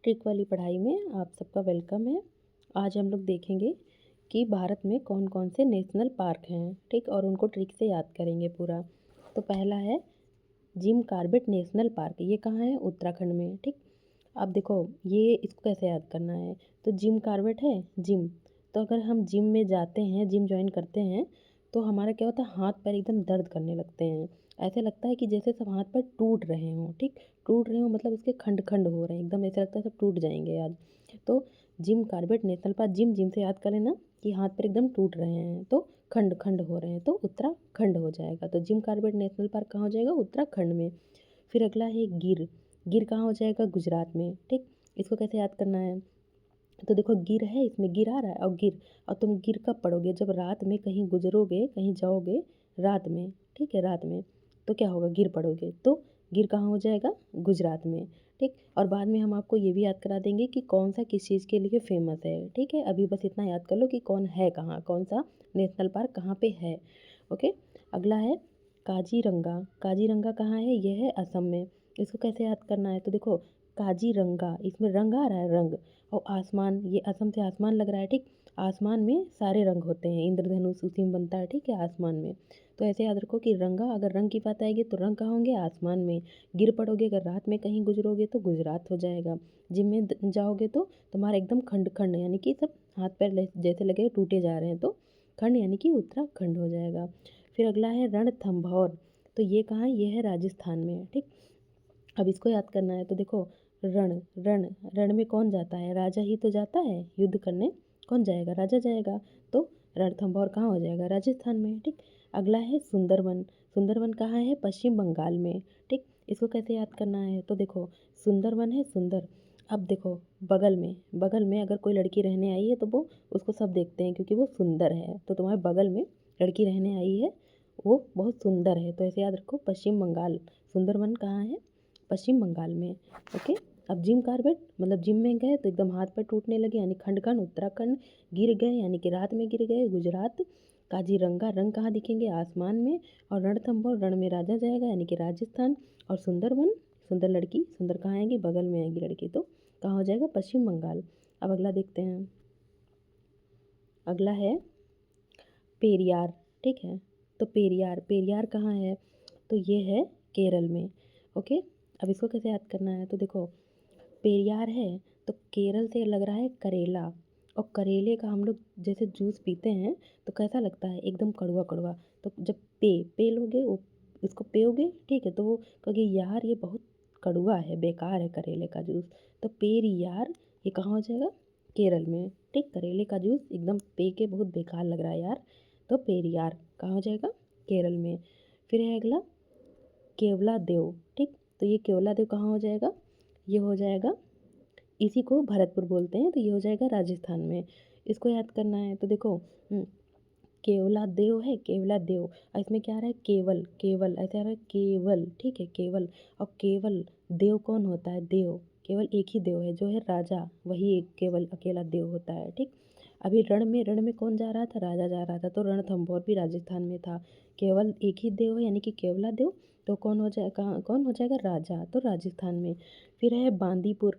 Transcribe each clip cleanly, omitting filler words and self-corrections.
Trick वाली पढ़ाई में आप सबका वेलकम है। आज हम लोग देखेंगे कि भारत में कौन कौन से नेशनल पार्क हैं, ठीक, और उनको ट्रिक से याद करेंगे पूरा। तो पहला है जिम कॉर्बेट नेशनल पार्क। ये कहाँ है? उत्तराखंड में, ठीक। अब देखो ये इसको कैसे याद करना है। तो जिम कॉर्बेट है, जिम। तो अगर हम जिम में जाते हैं, जिम ज्वाइन करते हैं, तो हमारा क्या होता है, हाथ पैर एकदम दर्द करने लगते हैं। ऐसे लगता है कि जैसे सब हाथ पैर टूट रहे हों, ठीक। टूट रहे हों मतलब उसके खंड खंड हो रहे हैं, एकदम ऐसा लगता है सब टूट जाएंगे आज। तो Jim Corbett national park, gym gym से याद करें ना कि हाथ पैर एकदम टूट रहे हैं, तो खंड खंड हो रहे हैं, तो उत्तराखंड हो जाएगा। तो जिम कॉर्बेट नेशनल पार्क कहाँ हो जाएगा? उत्तराखंड में। फिर अगला है गिर। गिर कहाँ हो जाएगा? गुजरात में, ठीक। इसको कैसे याद करना है? तो देखो गिर है, इसमें गिर आ रहा है और गिर, और तुम गिर कब पढ़ोगे? जब रात में कहीं गुजरोगे, कहीं जाओगे रात में, ठीक है, रात में, तो क्या होगा? गिर पढ़ोगे। तो गिर कहाँ हो जाएगा? गुजरात में, ठीक। और बाद में हम आपको ये भी याद करा देंगे कि कौन सा किस चीज़ के लिए फेमस है, ठीक है। अभी बस इतना याद कर लो कि कौन है कहाँ, कौन सा नेशनल पार्क कहाँ पे है। ओके। अगला है काजीरंगा। काजीरंगा कहाँ है? यह है असम में। इसको कैसे याद करना है? तो देखो काजीरंगा, इसमें रंग आ रहा है, रंग, और आसमान, ये असम से आसमान लग रहा है, ठीक। आसमान में सारे रंग होते हैं, इंद्रधनुष उसी में बनता है, ठीक है, आसमान में। तो ऐसे याद रखो कि रंगा, अगर रंग की बात आएगी तो रंग कहाँ होंगे? आसमान में। गिर पड़ोगे अगर रात में कहीं गुजरोगे तो गुजरात हो जाएगा। जिम में जाओगे तो तुम्हारा एकदम खंड खंड, यानी कि सब हाथ पैर जैसे लगेगा टूटे जा रहे हैं, तो खंड यानी कि उत्तराखंड हो जाएगा। फिर अगला है रणथंभौर। तो ये कहाँ है? ये है राजस्थान में, ठीक। अब इसको याद करना है। तो देखो रण, रण, रण में कौन जाता है? राजा ही तो जाता है युद्ध करने। कौन जाएगा? राजा जाएगा। तो रणथंभौर कहाँ हो जाएगा? राजस्थान में, ठीक। अगला है सुंदरवन। सुंदरवन कहाँ है? पश्चिम बंगाल में, ठीक। इसको कैसे याद करना है? तो देखो सुंदरवन है, सुंदर। अब देखो बगल में, बगल में अगर कोई लड़की रहने आई है तो वो उसको सब देखते हैं क्योंकि वो सुंदर है। तो तुम्हारे बगल में लड़की रहने आई है, वो बहुत सुंदर है, तो ऐसे याद रखो पश्चिम बंगाल। सुंदरवन कहाँ है? पश्चिम बंगाल में। ओके। अब जिम कॉर्बेट मतलब जिम में गए तो एकदम हाथ पैर टूटने लगे, यानी खंड खंड उत्तराखंड। गिर गए यानी कि रात में गिर गए, गुजरात। काजीरंगा, रंग कहाँ दिखेंगे? आसमान में। और रणथंभौर, रण में राजा जाएगा यानी कि राजस्थान। और सुंदरवन, सुंदर लड़की, सुंदर कहाँ आएगी? बगल में आएगी लड़की, तो कहाँ हो जाएगा? पश्चिम बंगाल। अब अगला देखते हैं। अगला है पेरियार, ठीक है। तो पेरियार, पेरियार कहाँ है? तो ये है केरल में। ओके। अब इसको कैसे याद करना है? तो देखो पेरियार है, तो केरल से लग रहा है करेला। और करेले का हम लोग जैसे जूस पीते हैं तो कैसा लगता है? एकदम कड़वा कड़वा। तो जब पे लोगे वो, इसको पियोगे, ठीक है, तो वो कहोगे यार ये बहुत कड़वा है, बेकार है करेले का जूस। तो पेरियार ये कहाँ हो जाएगा? केरल में, ठीक। करेले का जूस एकदम पी के बहुत बेकार लग रहा है यार, तो पेरियार कहाँ हो जाएगा? केरल में। फिर है अगला केवला देव, ठीक। तो ये केवला देव कहाँ हो जाएगा? ये हो जाएगा, इसी को भरतपुर बोलते हैं, तो ये हो जाएगा राजस्थान में। इसको याद करना है। तो देखो केवला देव है, केवला देव, और इसमें क्या आ रहा है? केवल, केवल ऐसे आ रहा है, केवल, ठीक है, केवल। और केवल देव कौन होता है? देव केवल एक ही देव है जो है राजा, वही एक केवल अकेला देव होता है, ठीक। अभी रण में कौन जा रहा था? राजा जा रहा था, तो रणथंभौर भी राजस्थान में था। केवल एक ही देव है यानी कि केवला देव, तो कौन हो जाएगा? कौन हो जाएगा? राजा, तो राजस्थान में। फिर है बांदीपुर।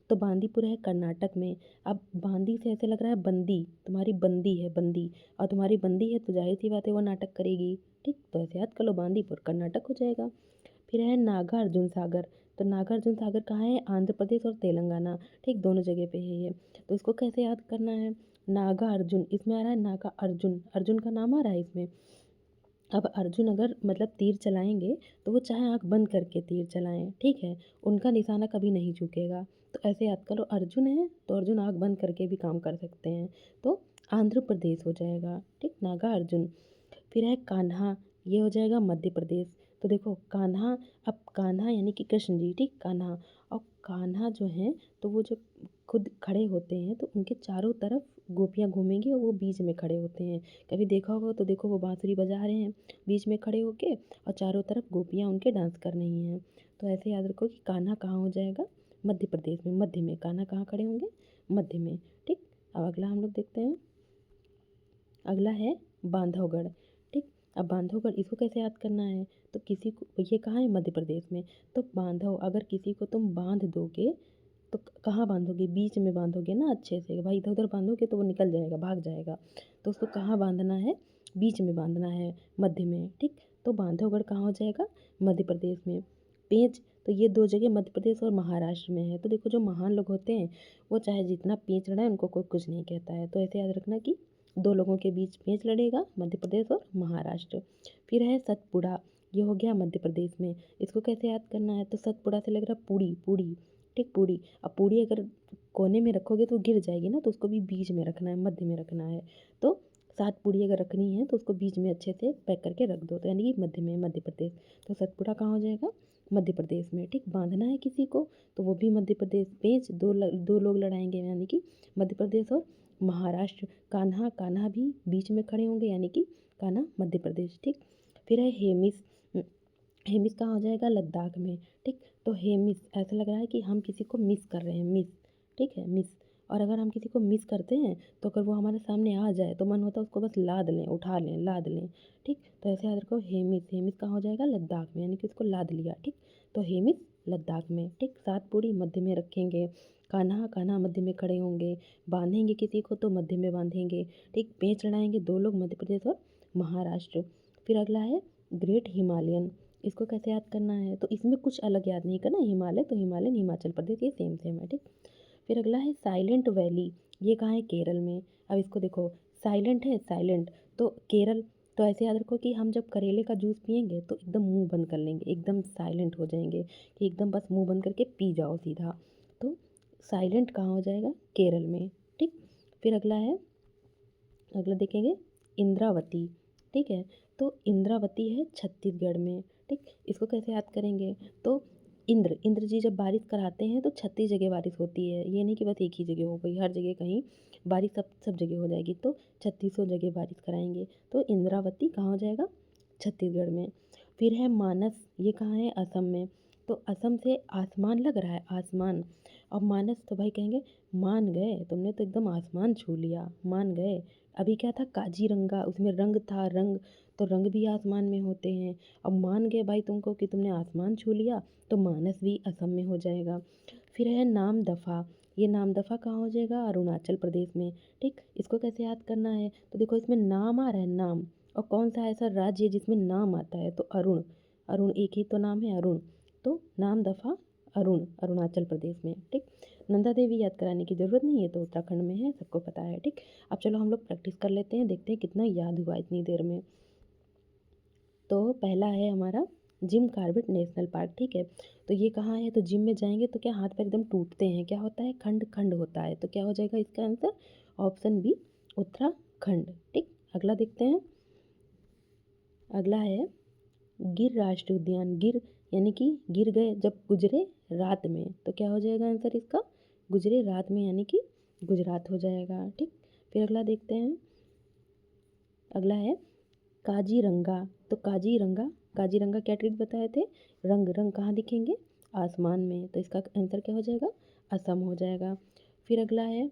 तो बांदीपुर है कर्नाटक में। अब बांदी से ऐसे लग रहा है बंदी, तुम्हारी बंदी है, बंदी, और तुम्हारी बंदी है तो जाहिर सी बात है वो नाटक करेगी, ठीक। तो ऐसे याद कर लो, बांदीपुर कर्नाटक हो जाएगा। फिर है नागार्जुन सागर। तो नागार्जुन सागर कहाँ है? आंध्र प्रदेश और तेलंगाना, ठीक, दोनों जगह पे है ये। तो इसको कैसे याद करना है? नागा अर्जुन, इसमें आ रहा है नागा अर्जुन, अर्जुन का नाम आ रहा है इसमें। अब अर्जुन अगर मतलब तीर चलाएंगे तो वो चाहे आंख बंद करके तीर चलाएं, ठीक है, उनका निशाना कभी नहीं झुकेगा। तो ऐसे याद करो, अर्जुन है तो अर्जुन आंख बंद करके भी काम कर सकते हैं, तो आंध्र प्रदेश हो जाएगा, ठीक, नागा अर्जुन। फिर है कान्हा, ये हो जाएगा मध्य प्रदेश। तो देखो कान्हा, अब कान्हा यानी कि कृष्ण जी, ठीक, कान्हा। और कान्हा जो हैं तो वो जब खुद खड़े होते हैं तो उनके चारों तरफ गोपियाँ घूमेंगी और वो बीच में खड़े होते हैं। कभी देखा होगा तो देखो वो बांसुरी बजा रहे हैं बीच में खड़े होके, और चारों तरफ गोपियाँ उनके डांस कर रही हैं। तो ऐसे याद रखो कि कान्हा कहाँ हो जाएगा? मध्य प्रदेश में, मध्य में कान्हा कहाँ खड़े होंगे? मध्य में, ठीक। अब अगला हम लोग देखते हैं। अगला है बांधवगढ़, ठीक। अब बांधवगढ़ इसको कैसे याद करना है? तो किसी को, ये कहाँ है? मध्य प्रदेश में। तो बांधव, अगर किसी को तुम बांध दोगे तो कहाँ बांधोगे, बीच में बांधोगे ना अच्छे से, भाई इधर उधर बांधोगे तो वो निकल जाएगा, भाग जाएगा। तो उसको कहाँ बांधना है, बीच में बांधना है, मध्य में, ठीक। तो बांधवगढ़ कहाँ हो जाएगा, मध्य प्रदेश में। पेंच, तो ये दो जगह मध्य प्रदेश और महाराष्ट्र में है। तो देखो जो महान लोग होते हैं वो चाहे जितना पेंच लड़ाए उनको कोई कुछ नहीं कहता है। तो ऐसे याद रखना कि दो लोगों के बीच पेंच लड़ेगा, मध्य प्रदेश और महाराष्ट्र। फिर है सतपुड़ा, ये हो गया मध्य प्रदेश में। इसको कैसे याद करना है, तो सतपुड़ा से लग रहा पूड़ी, पूड़ी, ठीक, पूड़ी। अब पूड़ी अगर कोने में रखोगे तो गिर जाएगी ना, तो उसको भी बीच में रखना है, मध्य में रखना है। तो 7 पूड़ी अगर रखनी है तो उसको बीच में अच्छे से पैक करके रख दो, तो यानी कि मध्य में, मध्य प्रदेश। तो सतपुड़ा कहाँ हो जाएगा, मध्य प्रदेश में, ठीक। बांधना है किसी को तो वो भी मध्य प्रदेश। पेंच दो लोग लड़ाएंगे यानी कि मध्य प्रदेश और महाराष्ट्र। कान्हा, कान्हा भी बीच में खड़े होंगे यानी कि कान्हा मध्य प्रदेश, ठीक। फिर है हेमिस, हेमिस कहाँ हो जाएगा, लद्दाख में, ठीक। तो हेमिस ऐसा लग रहा है कि हम किसी को मिस कर रहे हैं, मिस, ठीक है, मिस। और अगर हम किसी को मिस करते हैं तो अगर वो हमारे सामने आ जाए तो मन होता है उसको बस लाद लें, उठा लें, लाद लें, ठीक। तो ऐसे याद रखो हेमिस, हेमिस कहाँ हो जाएगा, लद्दाख में, यानी कि उसको लाद लिया, ठीक। तो हेमिस लद्दाख में, ठीक। 7 पूड़ी मध्य में रखेंगे। कान्हा, कान्हा मध्य में खड़े होंगे। बांधेंगे किसी को तो मध्य में बांधेंगे, ठीक। पेंच लड़ाएंगे दो लोग, मध्य प्रदेश और महाराष्ट्र। फिर अगला है ग्रेट हिमालयन, इसको कैसे याद करना है, तो इसमें कुछ अलग याद नहीं करना, हिमालय तो हिमालयन, हिमाचल प्रदेश, ये सेम सेम है, ठीक। फिर अगला है साइलेंट वैली, ये कहाँ है, केरल में। अब इसको देखो, साइलेंट है, साइलेंट, तो केरल। तो ऐसे याद रखो कि हम जब करेले का जूस पियेंगे तो एकदम मुंह बंद कर लेंगे, एकदम साइलेंट हो जाएंगे, कि एकदम बस मुंह बंद करके पी जाओ सीधा। तो साइलेंट कहाँ हो जाएगा, केरल में, ठीक। फिर अगला है, अगला देखेंगे इंद्रावती, ठीक है। तो इंद्रावती है छत्तीसगढ़ में, ठीक। इसको कैसे याद करेंगे, तो इंद्र जी जब बारिश कराते हैं तो 36 जगह बारिश होती है, ये नहीं कि बस एक ही जगह हो गई, हर जगह कहीं बारिश सब जगह हो जाएगी, तो 3600 जगह बारिश कराएंगे। तो इंद्रावती कहाँ हो जाएगा, छत्तीसगढ़ में। फिर है मानस, ये कहाँ है, असम में। तो असम से आसमान लग रहा है, आसमान। अब मानस तो भाई कहेंगे मान गए, तुमने तो एकदम आसमान छू लिया, मान गए। अभी क्या था, काजीरंगा, उसमें रंग था, रंग, तो रंग भी आसमान में होते हैं। अब मान गए भाई तुमको कि तुमने आसमान छू लिया, तो मानस भी असम में हो जाएगा। फिर है नाम दफ़ा, ये नाम दफ़ा कहाँ हो जाएगा, अरुणाचल प्रदेश में, ठीक। इसको कैसे याद करना है, तो देखो इसमें नाम आ रहा है, नाम, और कौन सा ऐसा राज्य है जिसमें नाम आता है, तो अरुण, अरुण एक ही तो नाम है, अरुण। तो नाम दफ़ा अरुण, अरुणाचल प्रदेश में, ठीक। नंदा देवी याद कराने की ज़रूरत नहीं है, तो उत्तराखंड में है, सबको पता है, ठीक। अब चलो हम लोग प्रैक्टिस कर लेते हैं, देखते हैं कितना याद हुआ इतनी देर में। तो पहला है हमारा जिम कॉर्बेट नेशनल पार्क, ठीक है। तो ये कहाँ है, तो जिम में जाएंगे तो क्या हाथ पैर एकदम टूटते हैं, क्या होता है, खंड खंड होता है, तो क्या हो जाएगा इसका आंसर, ऑप्शन बी, उत्तराखंड, ठीक। अगला देखते हैं, अगला है गिर राष्ट्रीय उद्यान। गिर यानी कि गिर गए जब गुजरे रात में, तो क्या हो जाएगा आंसर इसका, गुजरे रात में, यानी कि गुजरात हो जाएगा, ठीक। फिर अगला देखते हैं, अगला है काजीरंगा। तो काजीरंगा, काजीरंगा क्या ट्रिक बताए थे, रंग, रंग कहाँ दिखेंगे, आसमान में, तो इसका आंसर क्या हो जाएगा, असम हो जाएगा। फिर अगला है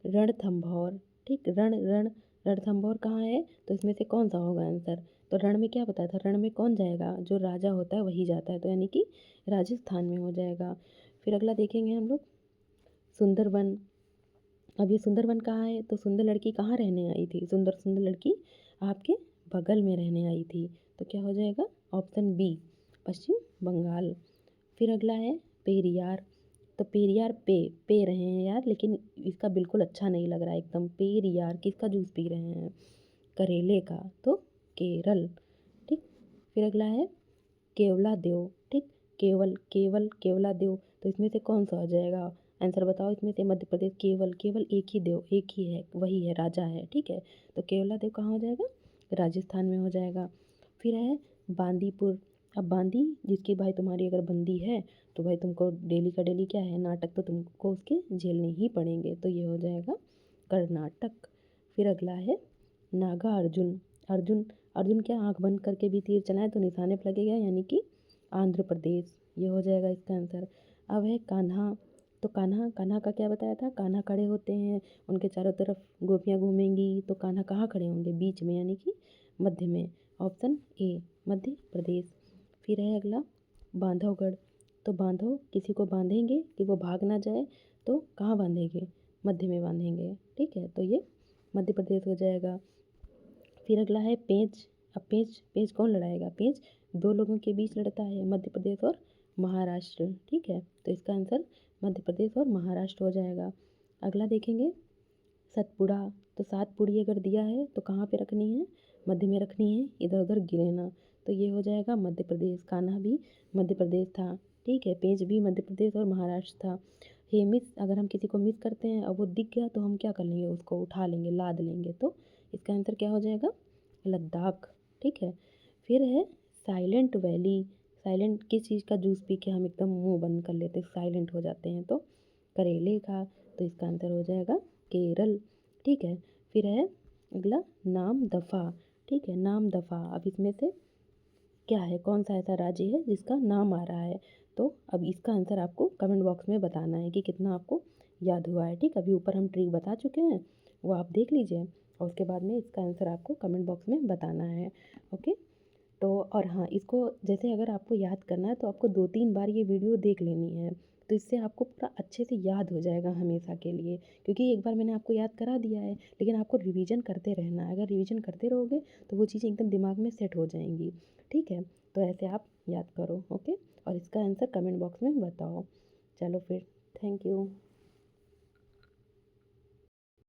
रणथंभौर, ठीक। रण रणथंभौर कहाँ है, तो इसमें से कौन सा होगा आंसर, तो रण में क्या बताया था, रण में कौन जाएगा, जो राजा होता है वही जाता है, तो यानी कि राजस्थान में हो जाएगा। फिर अगला देखेंगे हम लोग सुंदरवन। अब ये सुंदरवन कहाँ है, तो सुंदर लड़की कहाँ रहने आई थी, सुंदर सुंदर लड़की आपके बगल में रहने आई थी, तो क्या हो जाएगा, ऑप्शन बी, पश्चिम बंगाल। फिर अगला है पेरियार। तो पेरियार पे रहे हैं यार, लेकिन इसका बिल्कुल अच्छा नहीं लग रहा है एकदम, पेरियार किसका जूस पी रहे हैं, करेले का, तो केरल, ठीक। फिर अगला है केवला देव, ठीक। केवल, केवल, केवला देव, तो इसमें से कौन सा हो जाएगा, आंसर बताओ इसमें से, मध्य प्रदेश, केवल, केवल एक ही देव, एक ही है, वही है, राजा है, ठीक है। तो केवला देव कहाँ हो जाएगा, राजस्थान में हो जाएगा। फिर है बांदीपुर। अब बांदी जिसकी भाई तुम्हारी अगर बंदी है तो भाई तुमको डेली का डेली क्या है, नाटक तो तुमको उसके झेलने ही पड़ेंगे, तो ये हो जाएगा कर्नाटक। फिर अगला है नागा अर्जुन। अर्जुन, अर्जुन क्या आंख बंद करके भी तीर चलाएं तो निशाने पर लगेगा, यानी कि आंध्र प्रदेश, ये हो जाएगा इसका आंसर। अब है कान्हा। तो कान्हा, कान्हा का क्या बताया था, कान्हा खड़े होते हैं, उनके चारों तरफ गोपियाँ घूमेंगी, तो कान्हा कहाँ खड़े होंगे, बीच में, यानी कि मध्य में, ऑप्शन ए, मध्य प्रदेश। फिर है अगला बांधवगढ़। तो बांधो, किसी को बांधेंगे कि वो भाग ना जाए, तो कहाँ बांधेंगे? मध्य में बांधेंगे, ठीक है। तो ये मध्य प्रदेश हो जाएगा। फिर अगला है पेंच। अब पेंच पेंच कौन लड़ाएगा? पेंच दो लोगों के बीच लड़ता है, मध्य प्रदेश और महाराष्ट्र, ठीक है। तो इसका आंसर मध्य प्रदेश और महाराष्ट्र हो जाएगा। अगला देखेंगे सतपुड़ा। तो 7 पूड़ी अगर दिया है तो कहाँ पे रखनी है? मध्य में रखनी है, इधर उधर गिरे ना। तो ये हो जाएगा मध्य प्रदेश। कान्हा भी मध्य प्रदेश था, ठीक है। पेंच भी मध्य प्रदेश और महाराष्ट्र था। ये मिस, अगर हम किसी को मिस करते हैं और वो दिख गया तो हम क्या कर लेंगे? उसको उठा लेंगे, लाद लेंगे। तो इसका आंसर क्या हो जाएगा? लद्दाख, ठीक है। फिर है साइलेंट वैली। साइलेंट किस चीज़ का जूस पी के हम एकदम मुंह बंद कर लेते हैं, साइलेंट हो जाते हैं? तो करेले का। तो इसका आंसर हो जाएगा केरल, ठीक है। फिर है अगला नाम दफ़ा, ठीक है। नाम दफ़ा, अब इसमें से क्या है, कौन सा ऐसा राज्य है जिसका नाम आ रहा है? तो अब इसका आंसर आपको कमेंट बॉक्स में बताना है कि कितना आपको याद हुआ है, ठीक। अभी ऊपर हम ट्रिक बता चुके हैं, वो आप देख लीजिए और उसके बाद में इसका आंसर आपको कमेंट बॉक्स में बताना है, ओके। तो और हाँ, इसको जैसे अगर आपको याद करना है तो आपको 2-3 बार ये वीडियो देख लेनी है। तो इससे आपको पूरा अच्छे से याद हो जाएगा हमेशा के लिए, क्योंकि एक बार मैंने आपको याद करा दिया है, लेकिन आपको रिवीजन करते रहना है। अगर रिवीजन करते रहोगे तो वो चीज़ें एकदम दिमाग में सेट हो जाएंगी, ठीक है। तो ऐसे आप याद करो, ओके। और इसका आंसर कमेंट बॉक्स में बताओ। चलो फिर, थैंक यू।